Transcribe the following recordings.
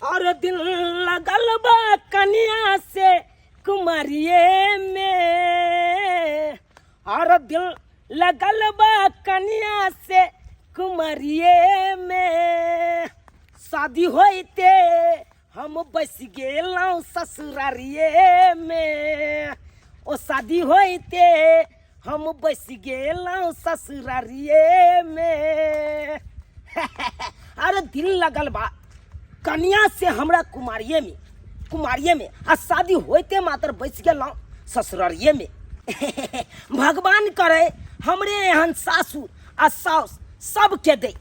और दिल लगल बा कनिया से कुमारिये में, और दिल लगल बा कनिया से कुमारिये में। शादी होते हम बस गेलौं ससुरारिये में, ओ शादी होते हम बस गेलौं ससुरारिये में। अरे दिल लगल बा कनिया से हमरा कुमारिये में आ शादी होते मात्र बस गेलौं ससुरारिये में। भगवान करे हमरे एहन सासुर आ साउस सबके दे।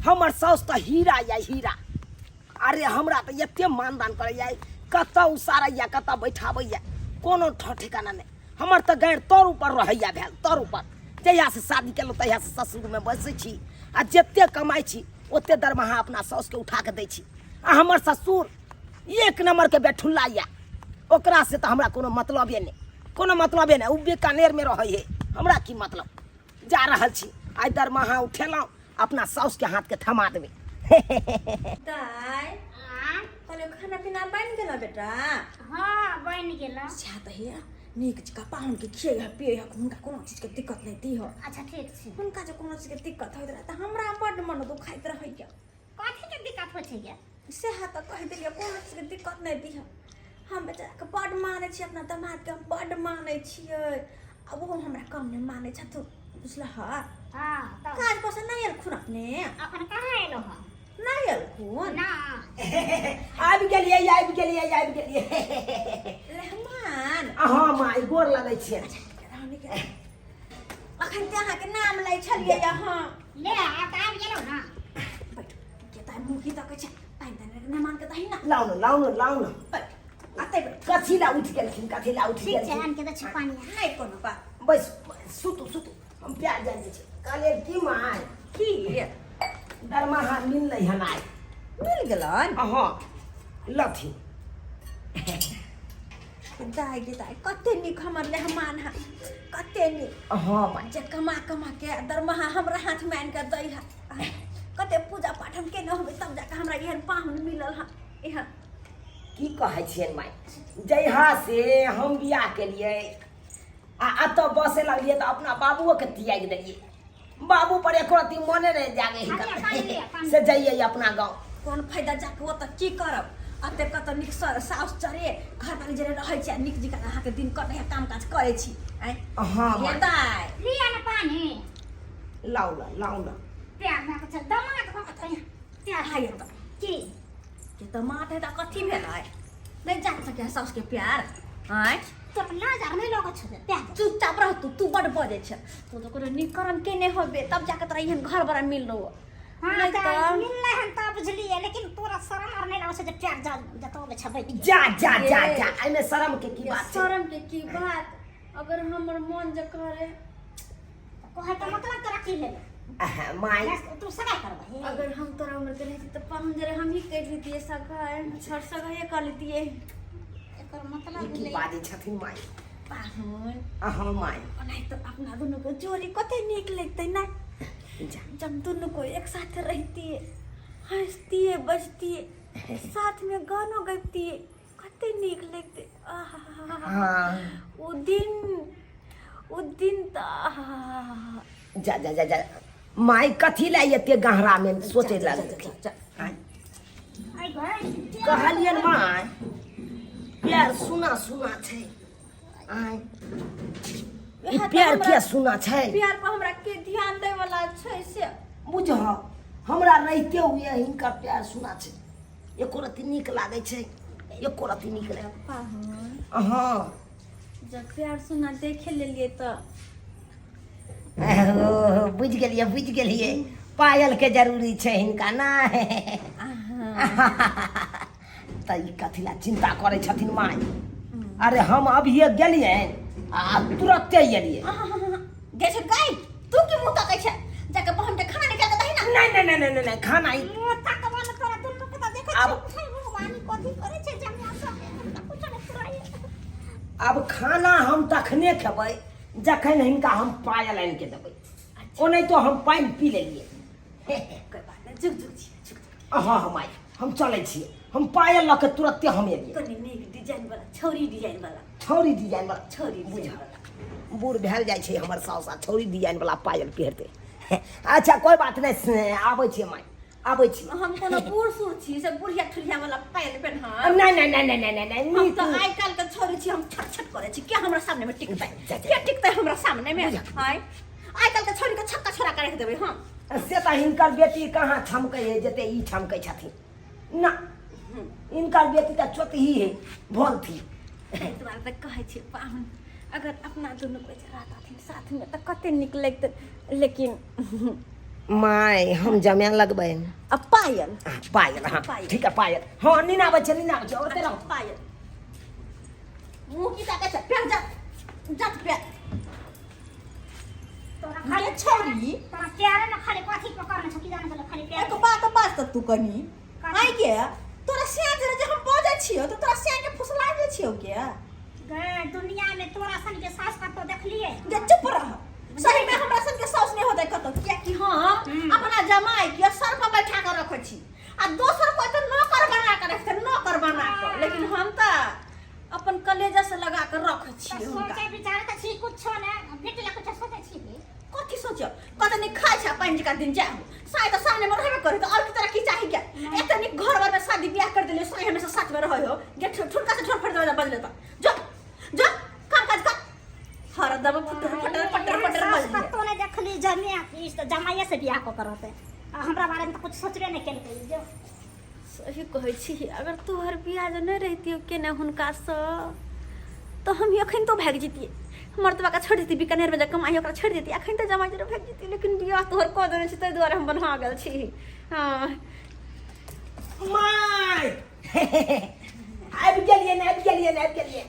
हमर साउस तो हीरा या हीरा। अरे हमरा तो एते मानदान करे कत उसारैया कत बैठाबैया कोनो ठिकाना नहीं। हमर तो गैर तोर ऊपर रहैया भेल तोर ऊपर। जहिया से शादी केलौं तहिया से ससुर में बसै छी आ जते कमाई छी ओते दरमाहा अपना साउस के उठा के दै छी। आ हमर ससुर एक नंबर के बेठुल्ला या, ओकरा से तो हमरा कोनो मतलबे नहीं। उ बीकानेर में रहै है, हमरा की मतलब। जा रहल छी आइ दरमाहा उठेलौं अपना साउस के हाथ के थमा देबै। दाय कहले खाना पीना बन गेल बेटा? हाँ बन गेल। अच्छा त हे नीक जका पाहुन के खिए है पिए है, हुनका कोनो चीज के दिक्कत नहीं दी हो। अच्छा ठीक छै। हुनका जे कोनो चीज के दिक्कत होइत रहे त हमरा बड मन दुखाइत रहैया। कथी के दिक्कत होइ छै गे? से हा त कहि देलिए कोनो चीज के दिक्कत नहीं दी हो। हम बेचारा के बड मानै छी, अपना दामाद के बड मानै छियै। अब वो हमरा कम नहीं मानै छ तू बुझला ह। हां त काज पर से नहीं आयल खुन अपने? अपन कहाँ एलो ह? नहीं आयल खुन ना आबि गेलिए। रहमान हाँ माई गोर लगै छियै। अखन ते अहाँ के नाम लै छलिए यहाँ। ले आ त आबि गेलो ना। बैठ के ताई मुखी तक छै पाइन देने मेहमान के दही ना। लाउ न। आते बैठ कथी ला उठ गेलखिन? ठीक छै आन के त छ पानी। नहीं कोनो बात। बस सुतू हम प्यार जाने छी। कहले की माय की दरमाहा मिललै हन आइ। मिल गेलन? हाँ लथी। दाई गे दाई कते निक हमर मेहमान है, कते निक। हाँ माय जे कमा के दरमाहा हमरा हाथ में आन के दै है। कते पूजा पाठ हम के न होबे तब जाके हमरा एहन पाहुन मिलल है। एहन की कहै छियन माय, जहिया से हम बियाह केलिए आ अतऽ बसे लगलिए त अपना बाबुओ के त्याग देलिए। बाबू पर एको रत्ती मने नहीं जागे ही से जाइए अपना गाँव। कोन फायदा जाके ओतऽ की करब? अते कत निक साउस चरे घर पर जे रहै छै निक जिका अहाँ के दिन कटै काम काज करै छी। हाँ ये दाई लिया ना पानी। लाउ न। प्यार ना के चल दामाद को त प्यार हाय त की के त माथे त कथी भेलै? नहीं जान सके साउस के प्यार। हैं तो ना जा नहीं लोग छ प्यार। चुपचाप रह तू बड़ बजे छ। तू तो कोनो निक करम के नहीं होबे तब जाके तोरा एहन घर बड़ा मिल लो। हां त मिलले हन त बुझलिए, लेकिन तोरा शरम और नहीं लागे जे प्यार जतौ में छबै। जा एमे शरम के की बात छै? शरम के की बात? अगर हमर मन जे करे कोहे त मतलब तोरा की भेल? माय तू सगा करबे। अगर हम तोरा उम्र के रहती त पाहुन जरे हम ही कर लेती सगाई छर सगाई कर लेती। एकर मतलब की बाजे छथिन माय? पाहुन हाँ माय नहीं तो अपना दोनों को जोड़ी कते निक लगते ना। जब दोनों को एक साथ रहती हंसती बजती साथ में गाना गाती कते निक लगते। वो दिन जा माय कथी ला एते गहरा में सोचे लगे? आई भाई कहलियन माय प्यार सुना छै। ई प्यार के सुना छै? प्यार पर हमरा के ध्यान दे वाला छै से बुझ हमरा रहते हुए हिनका प्यार सुना छै। एको रत्ती नीक लागे छै, एको रत्ती नीक लागे। पाहुन हाँ जब प्यार सुना देखे लेलिए तो बुझ गेलिए पायल के जरूरी छै हिनका ना। त ई कथी ला चिंता करे छथिन माय? अरे हम अभिये गेलिए आ तुरंते एलिए। गे छै गाय तू की मुंह तकै छै? जाके बहन के खाना निकाल के दही ना। नहीं खाना ही तक वाला तोरा दुनु के त देखे अब छै भगवानी कथी करे छै जमिया सब कुछ नहीं पुराई। अब खाना हम तखने खेबै जखन हिनका हम पायल आनि के देबै। ओ नहीं तो हम पानी पी लेलिए। कोई बात नहीं जुग जुग छी जुग हाँ हम आए हम चले छिए हम पायल लके तुरंते हम एलिए कनी नीक डिजाइन वाला छौरी डिजाइन वाला छौरी डिजाइन वाला छौरी बुझा डिजाइन वाला बूढ़ भेल जाइ छै हमर साउस आ छौरी डिजाइन वाला पायल पहिरते अच्छा कोई बात नहीं आबै छिए माय आबै छी हम कोनो बूढ़ सूढ़ छी से बुढ़िया ठुरिया वाला पायल पेन्हा नहीं नहीं नहीं नहीं नहीं नहीं हम तो आइ काल के छोरी छी हम छट छट करे छी के हमरा सामने में टिकतै के टिकतै हमरा सामने में हाय आइ काल के छोरी के छक्का छोरा करे के देबै हम से त हिनकर बेटी कहाँ छमकै है जते ई छमकै छथिन ना इनकर बेटी त चोतही है भोल थी तुम्हारे तक कहे छी पाहुन अगर अपना दोनों को रहता थी साथ में तो कते निक लगते लेकिन माय हम जमे लगबै अब पायल पायल हाँ पायल। ठीक है पायल हाँ नीना बच्चे ओते रहो पायल मुंह की ताके से पैर जा जा पैर तोरा ये खाली छोरी तोरा प्यारे न खाली कथी पकड़ने छ कि जाने चले खाली प्यार एक बात तू कनी आई के तोरा से जे हम बजै छियो तो तोरा से के फुसला दे छियो के गे दुनिया में तोरा सन के सास का तो देखलिए जे चुप रह सही में हमरा सन के साउस नहीं होतै कतो किया कि हम अपना जमाई के सर पर बैठा कर रखै छी आ दोसर कोई तो नौकर बना के रखते नौकर बना के लेकिन हम त अपन कलेजा से लगा के रखै छी हुनका सोचे विचार त छी कुछ ने बेटी ला कुछ सोचे छी कथी सोचो कत नहीं खाइ छ पानी का दिन जाऊ साय तो सामने में रहबे करे तो और की तरह की चाहिए क्या एतनी घर भर में शादी ब्याह कर देले साय हमेशा साथ में रहो हो जे ठुनका से ठोर फट दे बजले तो जो जो काम काज कर हर दम फटर फटर फटर फटर बजले तो ने देखली जमिया इस तो जमाइए से बियाह को करते हमरा बारे में तो कुछ सोचबे नहीं केलकै जो सही कहै छी अगर तोहर बियाह जो नहीं रहती के ने हुनका से तो हम अखन तो भाग जतिए हमर तो का छोड़ देती बीकानेर में जब कमाई ओकरा छोड़ देती अखन तो जमाई जरे भाग जती लेकिन बियाह तोहर क देने छी तै द्वारे हम बना गेल छी हां माय आबि गेलिए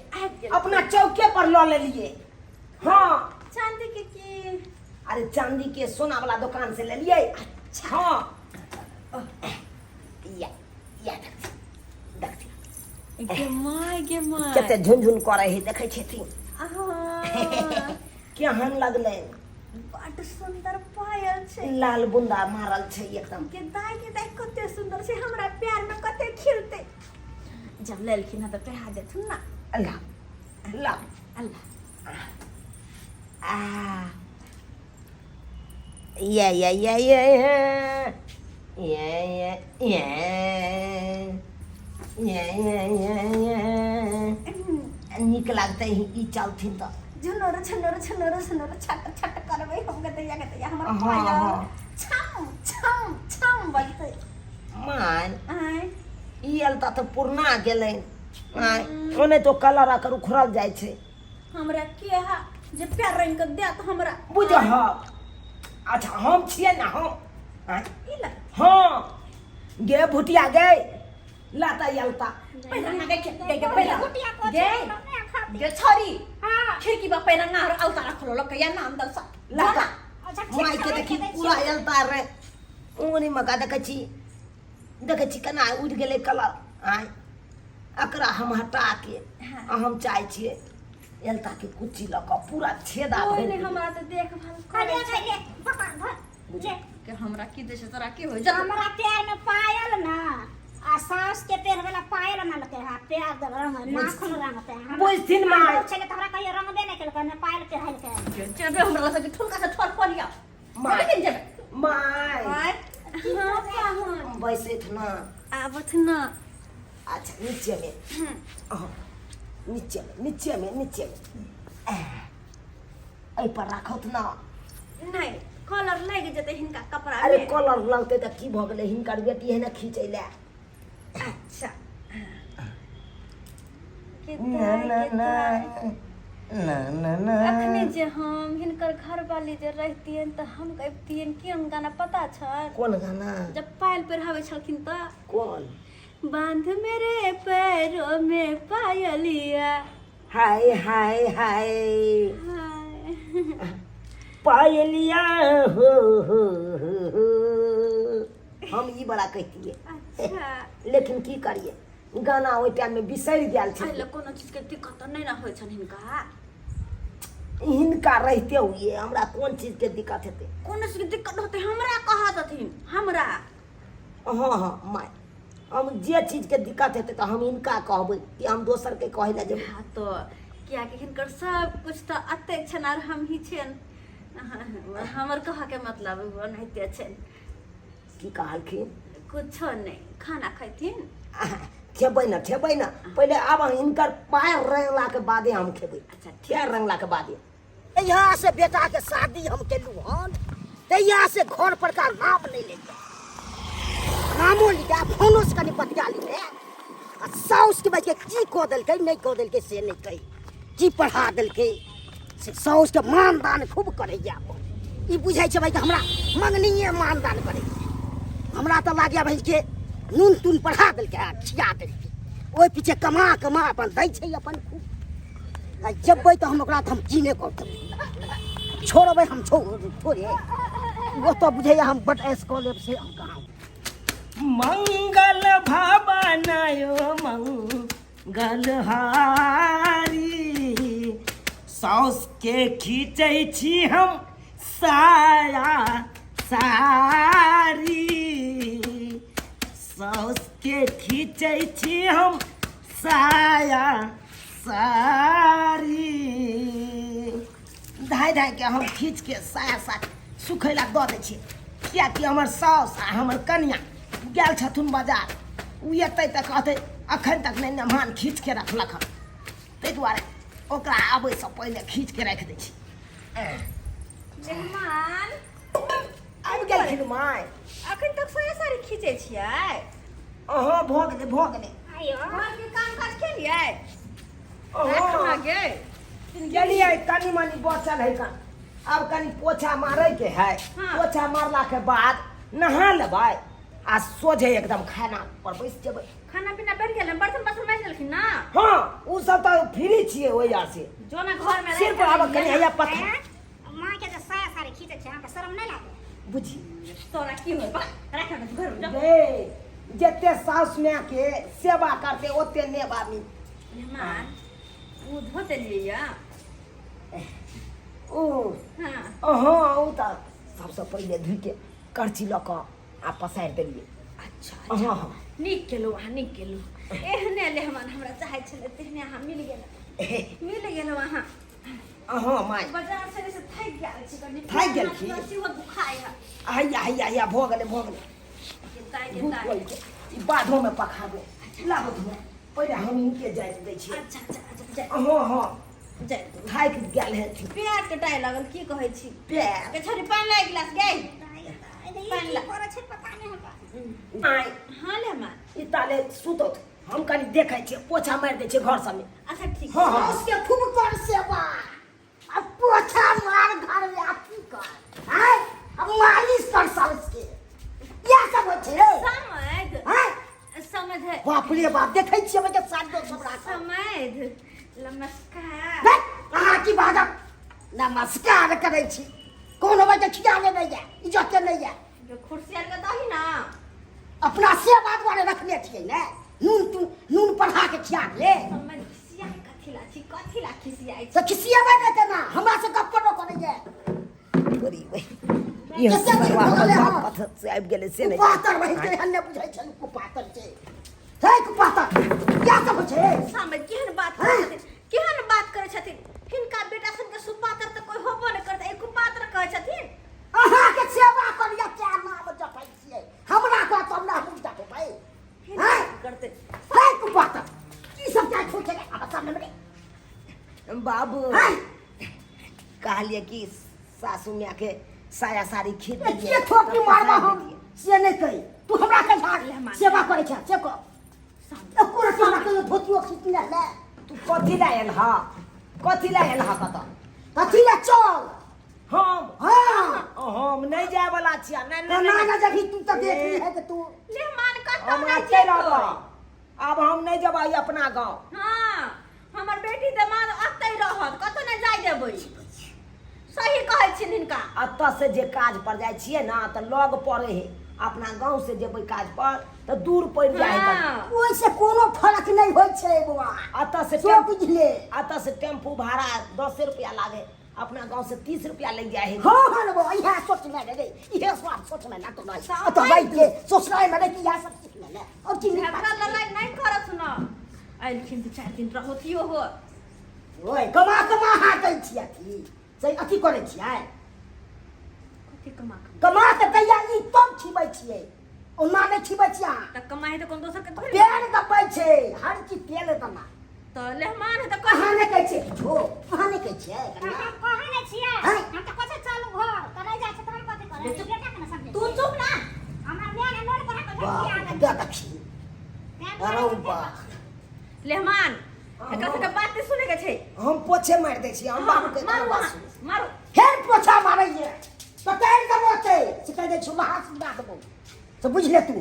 अपना चौके पर लऽ लेलिए हाँ चांदी के अरे चांदी के सोना वाला दुकान से ले लिए अच्छा हाँ या देखती गे माय कते झुनझुन करे है देखे छथिन आहा केहन लगले बड़ सुंदर पायल छै लाल बुंदा मारल छै एकदम के दाई कते सुंदर छै हमरा प्यार में कते खिलते जब लेलखिन ह त पहरा देथुन ना अल्लाह अल्लाह आ ये नीक लागते ही ई चलथिन तो झनोर छट छट करबै हम के दैया हमर हाँ, पायल हाँ। छम छम छम बजते मान आय ई अलता तो पुरना गेलै आय ओने तो कलर आकर उखड़ल जाइ छै हमरा के हा जे प्यार रंग के दे त हमरा बुझह अच्छा हम छियै ना हम आय ई ला हाँ गे भुटिया गे लाता अलता पहिला ना गे पहिला कुटिया को गे खाती गे छोरी हां खिड़की बा पहिला ना औता रखलो लकया नाम दल सा लाता अच्छा माई के देखी पूरा अलता रे उंगली मगा देखै छी केना उड़ गेलै कलर आय एकरा हम हटा के आ हम चाहै छियै अलता के कुच्ची लऽ कऽ पूरा छेदा कोई भरि नहीं हमरा त देखभाल खाली करे खाली पकड़ धर जे के हमरा की देश तोरा की होय हमरा प्यार में पायल ना आ सास के पैर वाला पायल ना लगे हा प्यार दे रंग नाखून रंगते हैं बुझथिन माय छले तोरा कहियो रंग दे नहीं केलकै ना पायल पे हल के चबे हमरा लगे ठुलका से ठोर पलिया माय। लेकिन जब माय हां पाहुन बैसैठ ना आबथ ना अच्छा नीचे में नीचे में ऐ पर राखत ना नहीं कलर लग जते हिनका कपड़ा अरे में कलर लगते त की भ गेलै हिनकर बेटी है ना खींचै ले अच्छा ना ना ना ना ना ना अखने जे हम हिनकर घर वाली जे रहतियन त हम कहतियन कि हम गाना पता छ कौन गाना जब पायल पहिरावे छलखिन त कौन बांध मेरे पैरों में पायलिया हाय हाय हाय हाय पायलिया हो हम ई बड़ा कहतिए अच्छा लेकिन की करिए गाना ओइ टाइम में बिसरि गेल छै आइले कोनो चीज के दिक्कत नहीं ना होय छन हिनका हिनका रहते हुए हमरा कौन चीज के दिक्कत हेतै कोनो चीज के दिक्कत होते हमरा कहा दथिन हमरा हाँ हाँ माय हम जे चीज के दिक्कत हेतै तो हम इनका कहबै कि हम दोसर के कहै ला जेबै। हाँ तो क्या कि हिनकर सब कुछ तो अते छन और हम ही छन हमर कहा के मतलब ओनाहिते छन। की कहलखिन? कुछो नहीं खाना खैथिन खेबै न पहले आब इनकर पैर रंगला के बादे हम खेबै। अच्छा ठीक पैर रंगला के बादे यहाँ से बेटा के शादी हम केलू हन तैया से घर पर का नाम नहीं ले नामो लिया फोनो से कनी बतिया ली आ साउस के बच्चे की को देलकै नहीं को देलकै से नहीं कही की पढ़ा देलकै से साउस के मानदान खूब करैया ई बुझाइ छै भाई कि हमरा मंगनीये मानदान करै हमरा तो लाग्या भाई के नून तून पढ़ा देलकै खिया देलकै ओइ पीछे कमा अपन दै छै अपन खूब आ जबै तो हम ओकरा हम की नहीं करतै छोड़बै हम छोड़े वो तो बुझैया हम बट एस कॉलेज से हम कहाँ मंगल भवनयो मंगल हारी साउस के खींचै छी हम साया सारी साउस के खींचै छी हम साया सारी धाय धाय के हम खींच के साया सारी सुखै ला दऽ दै छियै कियाकि हमर साउस आ हमर कनिया गेल छथुन बाजार उ एतै तऽ कहतै अखन तक नहि नमहान खींच के रखलक हन ताहि दुआरे ओकरा आबै से पहिले खींच के राखि दै छी। मेहमान आबि गेलखिन माय अखन तक साया साड़ी खींचे छियै? अहाँ भऽ गेलै आयो घर के काम काज केलियै? अहाँ कहाँ गए? गेलियै कनी मनी बचल है कन अब कनी पोछा मारै के है। हाँ। पोछा मारला के बाद नहा लेबै आ सोझे एकदम खाना पर बैस जेबै। खाना पीना बन गेल बर्तन बासन मांज लेलखिन ना? हाँ उ सब तो फ्री छियै ओहि यार से जो ना घर में सिर्फ आब कनी हैया पत्थर माँ के तो साया साड़ी खींचे छै अहाँके शरम नहीं लागे? बुझी तोरा की होय बा राख दे घर में जा। गे जते साउस माय के सेवा करते ओते नेब आदमी। मेहमान वो धो देलिए या? ओ हाँ हाँ उ तऽ सबसे पहिले धुइ के करची लऽ कऽ आ पसारि देलियै। अच्छा हाँ हाँ नीक केलु अहाँ नीक केलु एहने ले हमरा चाहै छले तेहने अहाँ मिल गेल अहाँ हाँ माय बाजार से थक गेल छी कनी थाकि गेल छी? सेहो दुखाय है हैया भऽ गेलै ताई भूख ताई लगै छै ई बाधो में पखाबो लाबो धुआ पहिले हम इनके जाय दै छियै। अच्छा अच्छा अच्छा जा हाँ जा थाकि गेल है पैर कटाय लागल की कहै छी पैर के छोरी पानी लाग गिलास गई पानी ला करे छै पता नहीं होगा। माय हाँ ले मां ई ताले सुतत हम कनी देखै छियै पोछा मारि दै छियै घर सबमे। अच्छा ठीक हाँ हाँ उसके खूब कर सेवा अब पोछा मार घर में आप की कर हैं अब मालिश कर साउस के क्या सब होते रे समझ हैं समझ है बाप रे बाप देखै छियै बजे साथ दो सब राख समझ नमस्कार बे अहाँ की बाजब नमस्कार करै छी कोन होबै तऽ खिया ले नहीं जाए इज्जत नहीं जाए जो कुर्सी आर के दही ना अपना सेवा द्वारे रखले छियै ने नून पढ़ा के खिया ले समझ खिसिया कथी ला खिसियाइ तो खिसियाबे नहीं देना हमरा से गप करो करे जे ओरी वे ये सरवा हमर पत्थर से आबि गेलै से नहि पातर वही के हन्ने बुझाइ छन को पातर छै है को पातर क्या सब छै समझ केहन बात करै छथिन हिनका बेटा सन के सुपात्र त कोई होबो नहि करतै एक पात्र कहै छथिन। अहाँ के सेवा करिया क्या नाम जपै छियै हमरा को तब ना हम जपै भाई हैं करते है को पातर की सब क्या छोटे अब सामने में बाबू हैं कहलिए कि सासू माय के साया साड़ी खींच ये दिए ठोकी मारबा हम से नहीं कही तू हमरा के झाड़ सेवा करे छ से को एको हमरा के धोतियो खींच ले ले तू कथी ला एल हा कत कथी ले चल हम हां नहीं जाए वाला छिया तो ना ना जगी तू तो देख ली है कि तू मेहमान कतौ हम नहीं अते जेतै। रहब अब हम नहीं जबै अपना गांव। हां हमर बेटी दामाद अतै रहत कतौ नहीं जाय देबै सही कहै छिन हिनका। अतऽ से जे काज पर जाइ छियै ना तऽ लग पड़े है अपना गांव से जेबै काज पर तऽ दूर पड़ि जाइ है हाँ। ओइ से कोनो फर्क नहीं होय छै बुआ अतऽ से सो बुझले अतऽ से टेम्पू भाड़ा 10 रुपया लागे अपना गांव से 30 रुपया ले गया है। हाँ हाँ वो यह सोच में रे यह सोच में ना तो नहीं तो भाई ये सोचना है मैंने कि यह सब सीख लेना और चीज हमरा लड़ाई नहीं करत न आइलखिन तो 4 दिन रहतियो हो ओए कमा कमा हाथ दै छियै थी सही अथी करे छियै कथी कमा कमा के दैया ई तब छिबै छियै ओना नहीं छिबै छियै त कमाई तो कोन दोसर के थोड़ी पेड़ दबै छै हर चीज तेल दमा तो लेहमान है तो कहाँ नहीं कहै छै किछो कहाँ नहीं कहै छियै कहाँ नहीं छियै हम तो कसे चलू घर करे जाय छै त हम कथि करे तू बेटा के ना समझे तू चुप ना हमरा मेरे नोर पर के वाह देखिया दा दक्षी अरे वाह लेहमान एकरा से बात नहीं सुने के छै हम पोछे मार दै छी हम बाबू के मारू बात मारू फेर पोछा मारै छै तो तेल दबो छै सिखै दे छु हाथ सुना दबो तो बुझ ले तू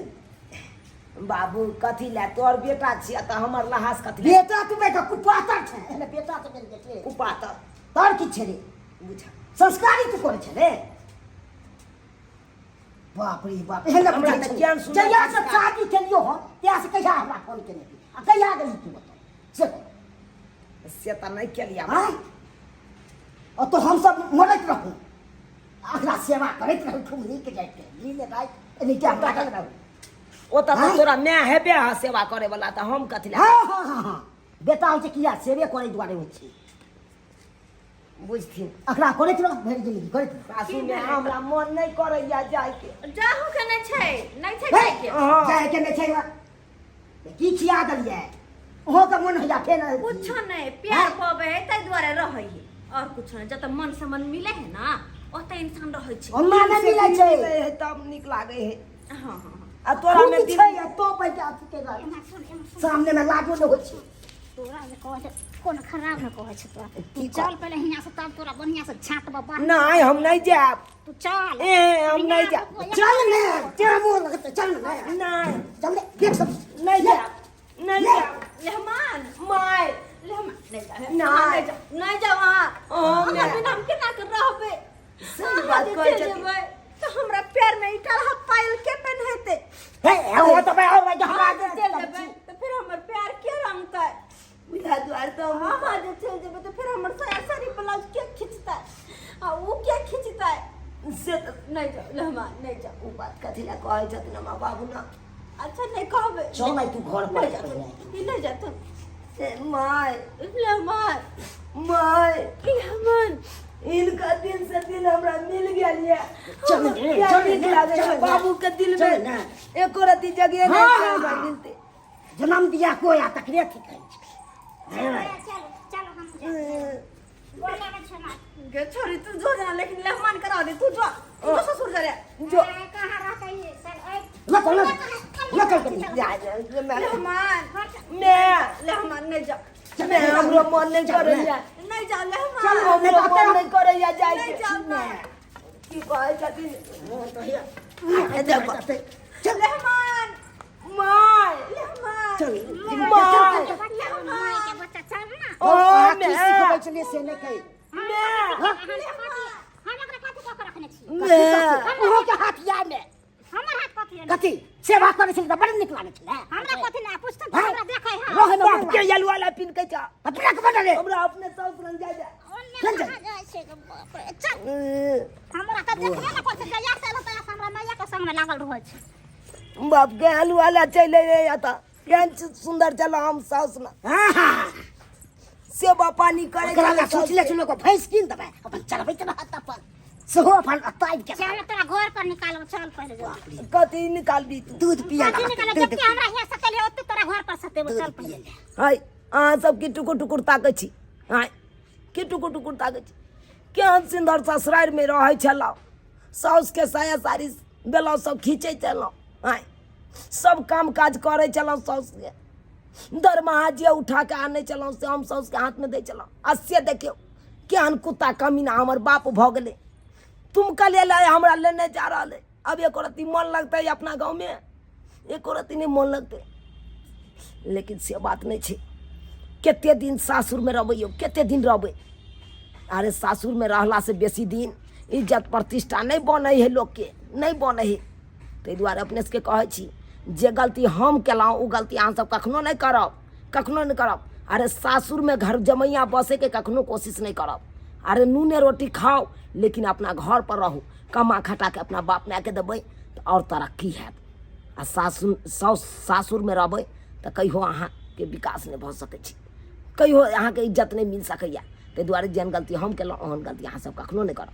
बाबू कथी ला तोर बेटा छिया त हमर लहास कथी ला बेटा तू बेटा कुपातर छै एने बेटा तो मेरे के उपात तोर की छै रे बुझा संस्कारी तू करे छै रे बाप रे बाप एहन हमरा त ज्ञान सुन जया से शादी केलियो हो त्या से कहिया हमरा फोन केने आ कहिया गई तू बता से से त नहीं केलिया हां और तो हम सब मरत रहू अगला सेवा करत रहू खूब नीक जाके नीले रात एने क्या लागल रहू ओ त तोरा मैं हेबे हा सेवा करे वाला त हम कथी ला हां हां हां हां बेटा हम से किया सेवे करे दुआरे होय छै बुझथिन अगला करत रह भरि जिंदगी करत रह सासू में हमरा मन नहीं करैया जाय के जाहू के नहीं छै हे, जाय के जाय के नहीं छै बा की खिया दलिए ओहो के मन होया फेन कुछ नहीं प्यार पावे है तै द्वारे रहै है और कुछ नहीं जब मन से मन मिले है ना ओते इंसान रहै छै ओना नहीं मिलै छै है तब निक लागे है हां हां आ तोरा में खूब छै तो पैसा के एमा सुन सामने में लागो न होय छै तोरा जे कहै छै कोन खराब न कहै छै तोरा तू चल पहले हियां से तब तोरा बढ़िया से छाट बाबा नहीं हम नहीं जाब तू चल ए हम नहीं जाब चल ने तेरा मुंह लगत चल ने नहीं चल ने देख सब नहीं जाब नहीं जाब लेहमान माय लेहमान नहीं जा नहीं। नहीं जा वहां ओ, मैं- बिना हम केना कर रहबे सही बात कहै चल छथिन। जेबै तो हमरा पैर में ईटा हाथ पायल के पहनते हे वो तो भाई और जो हमरा हमरा चल जेबै तो फिर हमर पैर के रंगतै बुझा द्वार तो हम आज चल जेबै तो फिर हमर साया साड़ी ब्लाउज के खींचतै आ ऊ के खींचतै से त नहीं जा लेहमान नहीं जा उ बात कथी ला कहै छथिन हमर बाबू ना अच्छा नहीं कहबे चल नहीं तू घर पर नहीं जा जा ई नहीं जा तुम से माय लेहमान माय लेहमान इनका दिन से दिन हमरा मिल गया ये चल ने, चल ने, लागे चल है ने। बाबू के दिल चल में ने। एको रति जगह नहीं हाँ, है हाँ, हमरा हाँ। मिलते जन्म दिया कोया तकरे ठीक है चल चल हम बोले में छना गे छोरी तू जो जा लेकिन लेहमान करा दे तू जो तू ससुर जा रे जो कहां रहते ये चल ओए न चल के जा जा मैं लेहमान नहीं जा मैं हमरो मन नहीं करैया नहीं जा लेहमान चल, हमरो मन नहीं करैया जाय नहीं के जाना की कहै छथिन चल लेहमान माय लेहमान चल माय माय के बच्चा चल ना ओ मैं मैं सिखबै छलिए से नहीं कही मैं हम एकरा कथि कऽ के रखने छी मैं ओहो के हाथ या में हमर हाथ कथि है कथी सेवा करे छली त बड़ नीक लागे छले हमरा कथि ना पुस्तक हाँ। हमरा देखै है रहे बाप न के यलु वाला पिन के जा अपना के बदले हमरा अपने साउस रंग जा जा चल जा चल हमरा त देखले ना कोइ जया से एलो त हमरा मैया के संग में लागल रहै छै बाप के यलु वाला चले रे आता केहन सुंदर चला हम साउस ना हां सेवा पानी करे एकरा ला चला सोचले छलो को भैंस किन दबे अपन चलबै त हाथ अपन सेहो अपन ताई के चल तोरा घर पर निकाल चल पहले जो कथी निकाल दी तू दूध पिया कथि निकाल जब हमरा हियां सतेले ओते तोरा घर पर सतेबो चल दूध पिए पहले हाय अहाँ सब की टुकुर टुकुर ताकै छी हाय की टुकुर टुकुर ताकै छी केहन सुंदर ससुरारि में रहै छलौ साउस के साया साड़ी ब्लाउज सब खींचे चलौ हाय सब काम काज करे चलौ साउस के दरमाहा जे उठा के आने चलौ से हम साउस के हाथ में दे चलौ आ से देखियो केहन कुत्ता कमीना हमर बाप भ गेलै तुम कल हमरा लेने जा रहा है अब एक रत्ती मन लगता है अपना गांव में एक रत्ती नहीं मन लगते लेकिन से बात नहीं छे केते दिन सासुर में रहबै यौ केते दिन रहबै अरे सासुर में रहला से बेसी दिन इज्जत प्रतिष्ठा नहीं बनै है लोग के नहीं बनै है ताहि दुआरे अपने सबके कहै छी जे गलती हम केलहुँ ओ गलती अहाँ सब कखनो नहीं करब कखनो नहीं करब अरे सासुर में घर जमैया बसे के कखनो कोशिश नहीं करब अरे नूने रोटी खाओ लेकिन अपना घर पर रहू, कमा खटा के अपना बाप माय के देबै तऽ और तरक्की हैत। आ सासुर में रहबै तऽ कहियो अहाँके विकास नहीं भऽ सकै छै, कहियो अहाँके इज्जत नहीं मिल सकैया। ताहि दुआरे जेहन गलती हम केलहुँ ओहन गलती अहाँ सब कखनो नहीं करब।